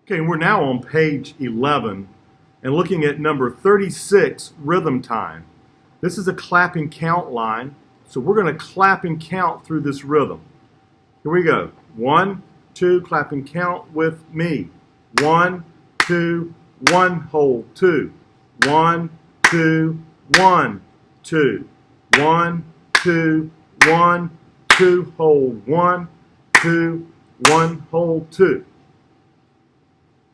Okay, we're now on page 11 and looking at number 36, rhythm time. This is a clap and count line, so we're going to clap and count through this rhythm. Here we go. 1, 2, clap and count with me. 1, 2, 1, hold, 2. 1, 2, 1, 2. 1, 2, 1, 2, hold, 1, 2, 1, hold, 2.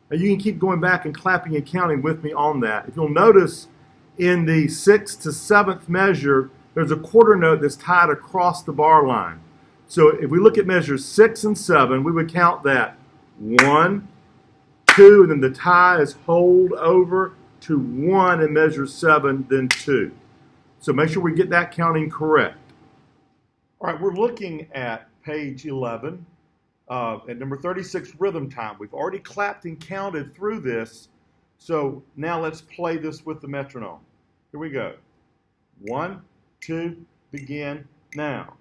Now you can keep going back and clapping and counting with me on that. If you'll notice, in the 6th to 7th measure, there's a quarter note that's tied across the bar line. So if we look at measures 6 and 7, we would count that 1, 2, and then the tie is hold over to 1 in measure 7, then 2. So make sure we get that counting correct. All right, we're looking at page 11. At number 36, rhythm time. We've already clapped and counted through this, so now let's play this with the metronome. Here we go. 1, 2, begin now.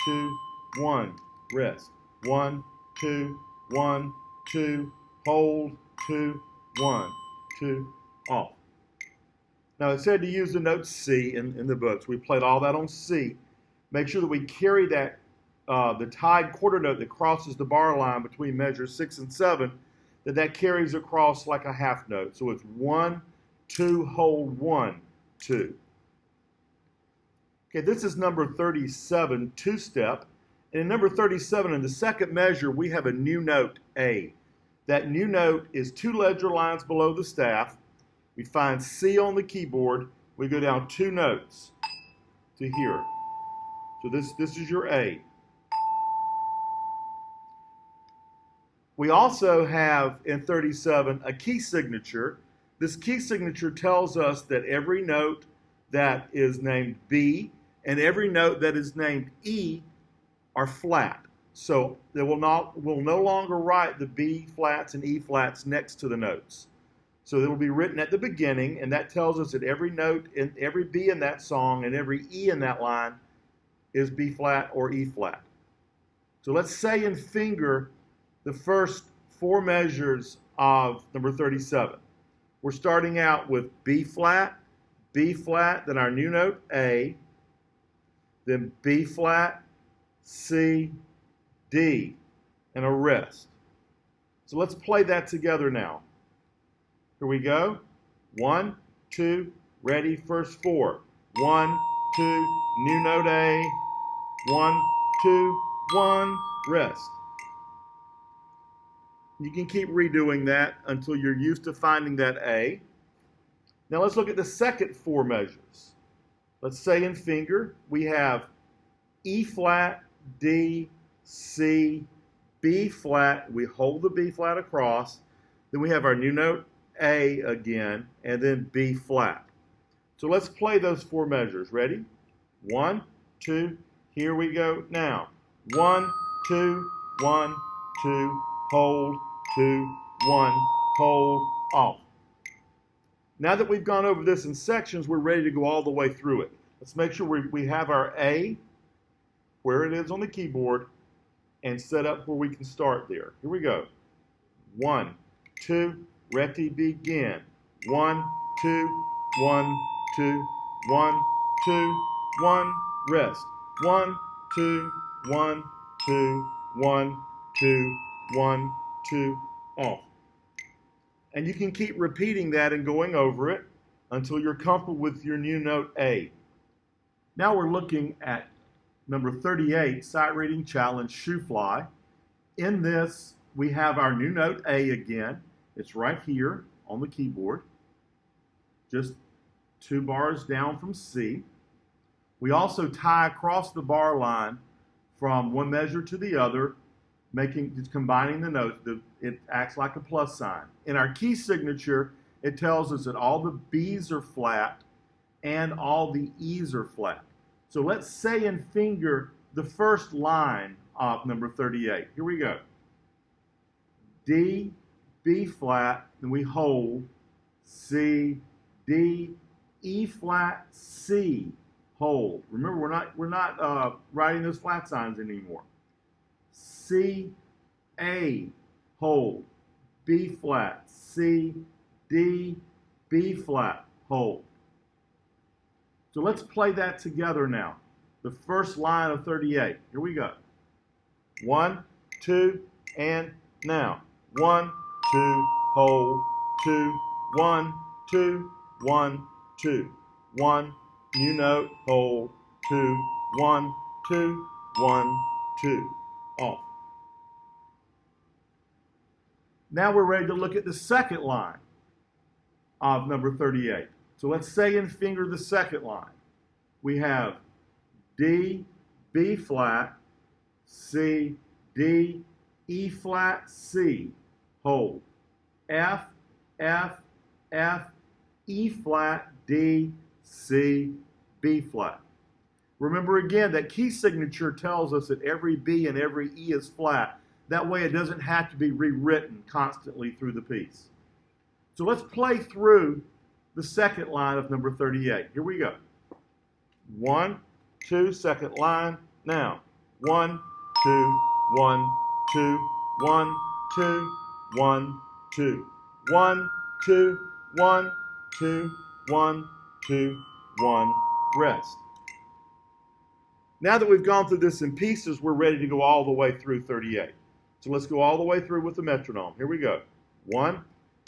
2, 1, rest. 1, 2, 1, 2, hold, 2, 1, 2, off. Now it said to use the note C in the books. We played all that on C. Make sure that we carry that the tied quarter note that crosses the bar line between measures 6 and 7, that carries across like a half note. So it's 1, 2, hold, 1, 2. Okay, this is number 37, two-step. And in number 37, in the second measure, we have a new note, A. That new note is 2 ledger lines below the staff. We find C on the keyboard. We go down 2 notes to here. So this is your A. We also have in 37 a key signature. This key signature tells us that every note that is named B and every note that is named E are flat. So they we'll no longer write the B flats and E flats next to the notes. So it will be written at the beginning, and that tells us that every note in every B in that song and every E in that line is B flat or E flat. So let's say and finger the first 4 measures of number 37. We're starting out with B flat, then our new note A, then B flat, C, D, and a rest. So let's play that together now. Here we go. 1, 2, ready, first 4. 1, 2, new note A, 1, 2, 1, rest. You can keep redoing that until you're used to finding that A. Now let's look at the second 4 measures. Let's say in finger, we have E flat, D, C, B flat. We hold the B flat across. Then we have our new note A again, and then B flat. So let's play those 4 measures. Ready? 1, 2, here we go now. 1, 2, 1, 2, hold, 2, 1, hold, off. Now that we've gone over this in sections, we're ready to go all the way through it. Let's make sure we have our A where it is on the keyboard and set up where we can start there. Here we go. 1, 2, ready, begin. 1, 2, 1, 2, 1, 2, 1, rest. 1, 2, 1, 2, 1, 2, 1, 2, off. And you can keep repeating that and going over it until you're comfortable with your new note A. Now we're looking at number 38, sight reading challenge, Shoo Fly. In this, we have our new note A again. It's right here on the keyboard, just 2 bars down from C. We also tie across the bar line from one measure to the other, just combining the notes. It acts like a plus sign. In our key signature, it tells us that all the B's are flat and all the E's are flat. So let's say and finger the first line of number 38. Here we go. D, B flat, then we hold, C, D, E flat, C, hold. Remember, we're not writing those flat signs anymore. C, A, hold, B flat, C, D, B flat, hold. So let's play that together now. The first line of 38. Here we go. 1, 2, and now. 1, 2, hold, 2, 1, 2, 1, 2. 1, new note, hold, 2, 1, 2, 1, 2. Off. Now we're ready to look at the second line of number 38. So let's say and finger the second line. We have D, B flat, C, D, E flat, C, hold. F, F, F, E flat, D, C, B flat. Remember again that key signature tells us that every B and every E is flat. That way it doesn't have to be rewritten constantly through the piece. So let's play through the second line of number 38. Here we go. 1, 2, second line, now. 1, 2, 1, 2, 1, 2, 1, 2. 1, 2, 1, 2, 1, 2, 1, rest. Now that we've gone through this in pieces, we're ready to go all the way through 38. So let's go all the way through with the metronome. Here we go. 1,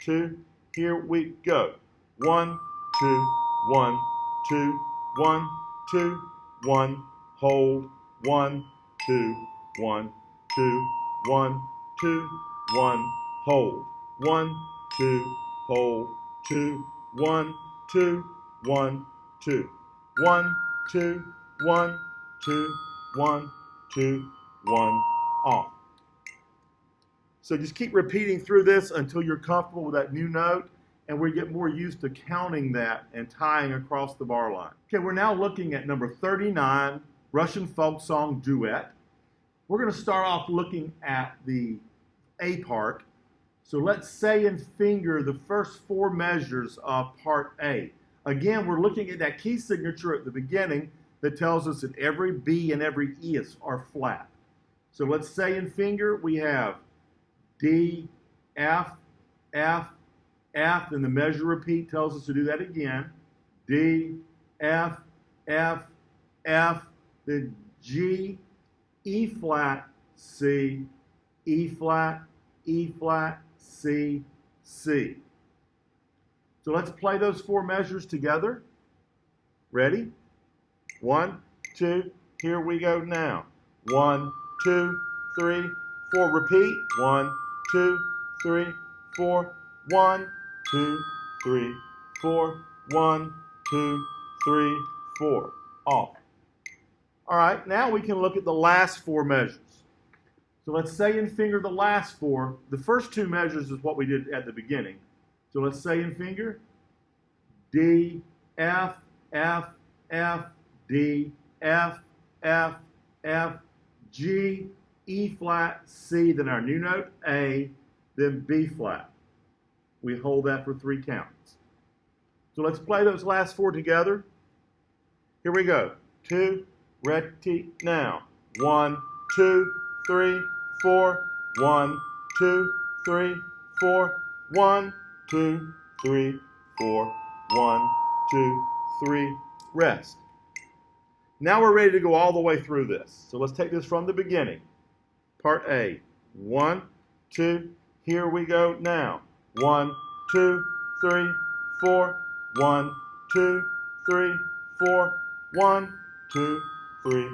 2, here we go. 1, 2, 1, 2, 1, 2, 1, hold, 1, 2, 1, 2, 1, 2, 1, hold, 1, 2, hold, 2, 1, 2, 1, 2, 1, 2, 1, 2, 1, 2, 1, off. So just keep repeating through this until you're comfortable with that new note, and we get more used to counting that and tying across the bar line. Okay, we're now looking at number 39, Russian folk song duet. We're going to start off looking at the A part. So let's say and finger the first 4 measures of part A. Again, we're looking at that key signature at the beginning that tells us that every B and every E are flat. So let's say and finger, we have D, F, F, F, then the measure repeat tells us to do that again. D, F, F, F, then G, E flat, C, E flat, E flat, C, C. So let's play those 4 measures together. Ready? 1, 2, here we go now. 1, 2, 3, 4, repeat. 1, 2, 3, 4, 1, 2, 3, 4, 1, 2, 3, 4. Off. All right, now we can look at the last 4 measures. So let's say and finger the last 4. The first 2 measures is what we did at the beginning. So let's say and finger D, F, F, F, D, F, F, F, G, E flat, C, then our new note A, then B flat. We hold that for 3 counts. So let's play those last 4 together. Here we go. 2, ready, now. 1, 2, 3, 4, 1, 2, 3, 4, 1, 2, 3, 4, 1, 2, 3, rest. Now we're ready to go all the way through this. So let's take this from the beginning. Part A. 1, 2, here we go now. 1, 2, 3, 4, 1, 2, 3, 4, 1, 2, 3,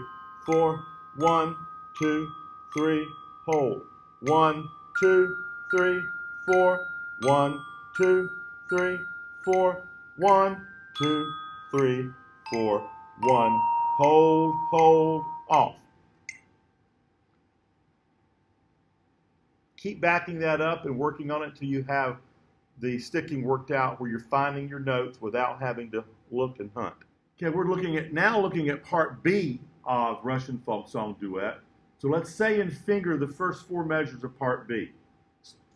4, 1, 2, 3, hold. 1, 2, 3, 4, 1, 2, 3, 4, 1, 2, 3, 4, 1, hold, hold, off. Keep backing that up and working on it until you have the sticking worked out where you're finding your notes without having to look and hunt. Okay, we're looking at part B of Russian folk song duet. So let's say and finger the first 4 measures of part B.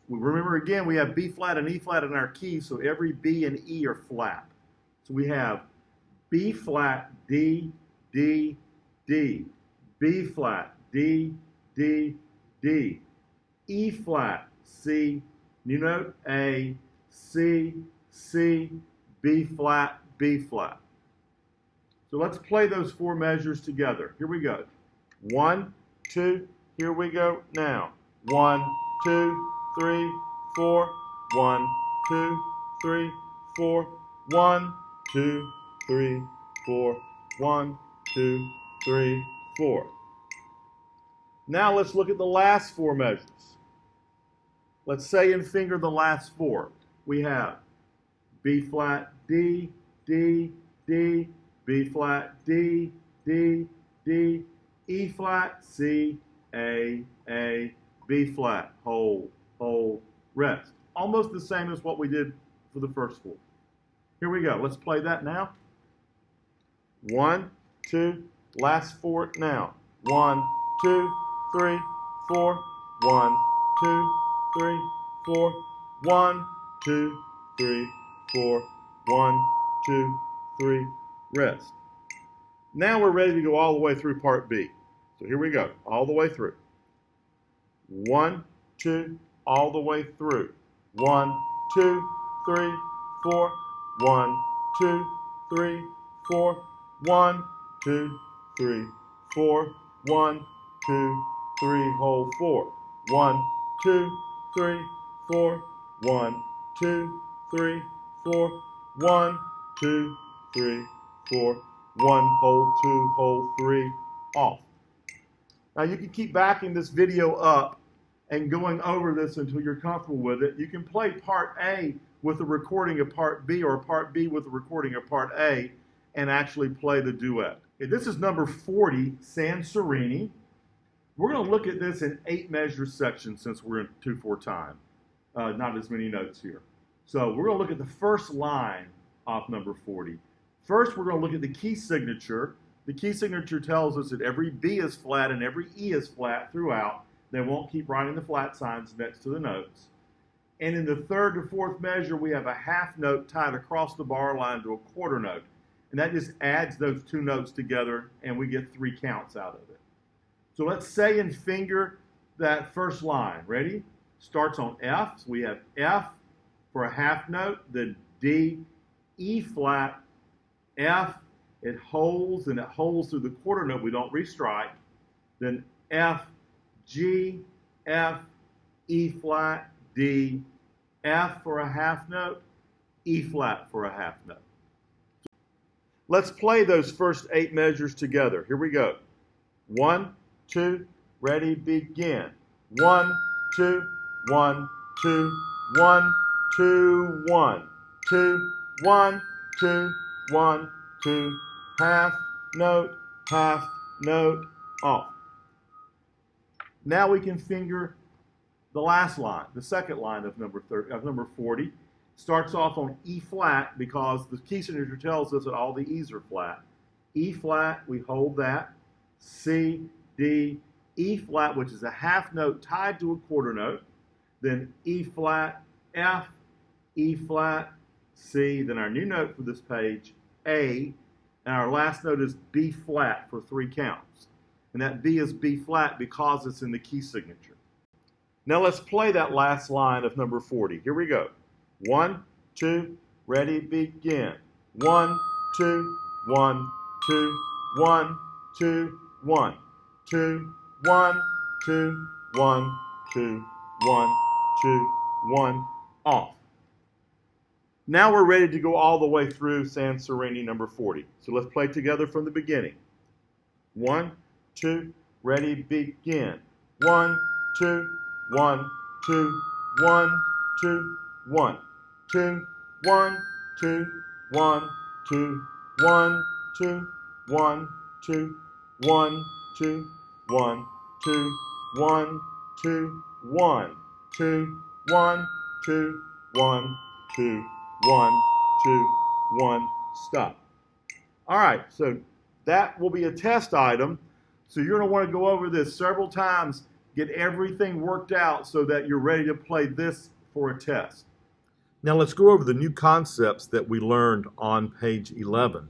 Remember again, we have B flat and E flat in our key, so every B and E are flat. So we have B flat, D, D, D, B flat, D, D, D, E flat, C, new note A, C, C, B flat, B flat. So let's play those four measures together. Here we go. 1, 2, here we go now. 1, 2, 3, 4, 1, 2, 3, 4, 1, 2, 3, 4, 1, 2, 3, 4. Now let's look at the last four measures. Let's say and finger the last four. We have B flat, D, D, D, B flat, D, D, D, E flat, C, A, B flat, hold, rest. Almost the same as what we did for the first four. Here we go. Let's play that now. 1, 2, last four now. 1, 2, 3, 4, 1, 2, 3, 4, 1, 2, 3, 4, 1, 2, 3, rest. Now we're ready to go all the way through part B. So here we go, all the way through. 1, 2, all the way through. 1, 2, 3, 4, 1, 2, 3, 4, 1, 2, 3, 4, 1, 2, 3, hold 4. 1, 2, 3, 4, 1, 2, 3, 4, 1, 2, 3, 4, 1, hold 2, hold 3, off. Now you can keep backing this video up and going over this until you're comfortable with it. You can play part A with a recording of part B, or part B with a recording of part A, and actually play the duet. Okay, this is number 40, Sans Sereni. We're going to look at this in 8 measure sections since we're in 2/4 time. Not as many notes here. So we're going to look at the first line off number 40. First, we're going to look at the key signature. The key signature tells us that every B is flat and every E is flat throughout. They won't keep writing the flat signs next to the notes. And in the 3rd to 4th measure, we have a half note tied across the bar line to a quarter note. And that just adds those 2 notes together, and we get 3 counts out of it. So let's say and finger that first line. Ready? Starts on F. So we have F for a half note, then D, E flat, F, it holds, and it holds through the quarter note. We don't restrike. Then F, G, F, E flat, D, F for a half note, E flat for a half note. Let's play those first 8 measures together. Here we go. 1, 2, ready, begin. 1, 2, 1, 2, 1, 2, 1, 2, 1, 2, 1, 2, half note, off. Now we can finger the last line, the second line of number 40. Starts off on E flat because the key signature tells us that all the E's are flat. E flat, we hold that. C, D, E flat, which is a half note tied to a quarter note. Then E flat, F, E flat, C. Then our new note for this page, A. And our last note is B flat for 3 counts. And that B is B flat because it's in the key signature. Now let's play that last line of number 40. Here we go. 1, 2, ready, begin. 1, 2, 1, 2, 1, 2, 1, 2, 1, 2, 1, 2, 1, 2, 1, off. Now we're ready to go all the way through Sans Sereni number 40. So let's play together from the beginning. 1, 2, ready, begin. 1, 2, 1, 2, 1, 2, 1, 2, 1, 2, 1, 2, 1, 2, 1, 2, 1, 2, 1, 2, 1, 2, 1, 2, 1, 2, 1, 2, 1, 2, 1, stop. All right, so that will be a test item. So you're going to want to go over this several times, get everything worked out so that you're ready to play this for a test. Now let's go over the new concepts that we learned on page 11.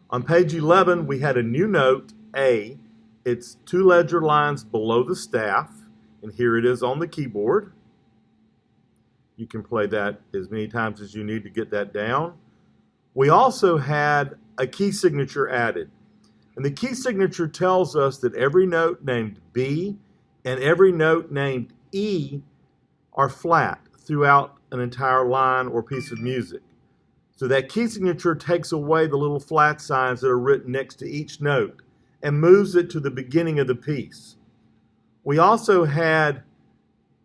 On page 11, we had a new note, A. It's 2 ledger lines below the staff. And here it is on the keyboard. You can play that as many times as you need to get that down. We also had a key signature added. And the key signature tells us that every note named B and every note named E are flat throughout an entire line or piece of music. So that key signature takes away the little flat signs that are written next to each note and moves it to the beginning of the piece. We also had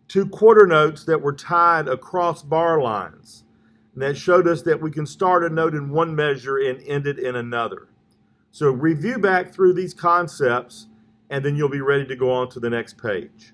2 quarter notes that were tied across bar lines. And that showed us that we can start a note in one measure and end it in another. So review back through these concepts, and then you'll be ready to go on to the next page.